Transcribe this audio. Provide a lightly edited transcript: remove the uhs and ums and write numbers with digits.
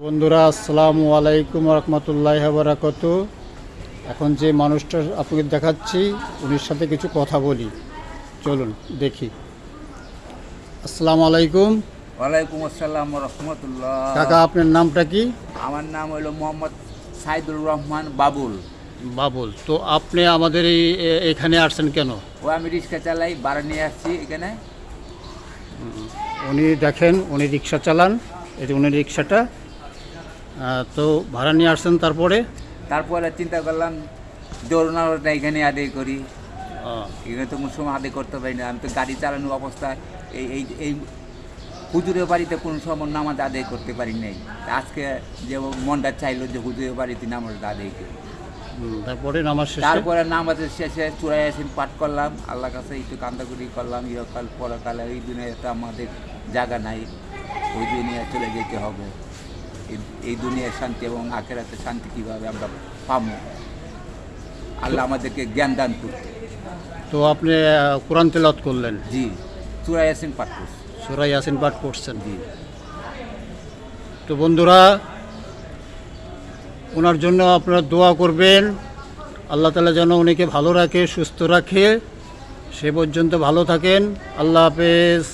বন্ধুরা, আসসালামু আলাইকুম রহমতুল্লাহি ওয়া বারাকাতুহু। এখন যে মানুষটা আপনাকে দেখাচ্ছি উনির সাথে কিছু কথা বলি, চলুন দেখি। আসসালামু আলাইকুম। ওয়ালাইকুম আসসালাম রহমতুল্লাহ। কাকা, আপনার নামটা কি? আমার নাম হলো মোহাম্মদ সাইদুর রহমান বাবুল। বাবুল। তো আপনি আমাদের এখানে আসছেন কেন? আমি রিক্সা চালাই, ভাড়া নিয়ে আসছি এখানে। উনি দেখেন, উনি রিক্সা চালান, এই যে উনি রিক্সাটা। তো ভাড়া নিয়ে আসছেন, তারপরে চিন্তা করলাম দৌড়নাটা এখানে আদায় করি। এখানে তো কোনো সময় আদায় করতে পারি না, আমি তো গাড়ি চালানোর অবস্থায় এই এই এই হুজুরের বাড়িতে কোনো সময় নামাজ আদায় করতে পারি নাই। আজকে যে মনটা চাইলো যে হুজুরের বাড়িতে নামাজ আদায় করি। তারপরে নামাজের শেষে চূড়া ইয়াসিন পাঠ করলাম, আল্লাহর কাছে একটু কান্দাকুটি করলাম। ইহকাল পরকালে এই দুনিয়াতে আমাদের জায়গা নাই, ওই দুনিয়া চলে যেতে হবে। এই দুনিয়ার শান্তি এবং আখেরাতের শান্তি কীভাবে আমরা পাবো, আল্লাহ আমাদেরকে জ্ঞান দান করতে। তো আপনি কোরআন তেলাওয়াত করলেন? জি, চূড়া ইয়াসিন পাঠ করছি। সূরা ইয়াসিন পাঠ করছেন? জি। তো বন্ধুরা, ওনার জন্য আপনারা দোয়া করবেন, আল্লাহ তাআলা যেন উনিকে ভালো রাখে, সুস্থ রাখে। সে পর্যন্ত ভালো থাকেন। আল্লাহ হাফেজ।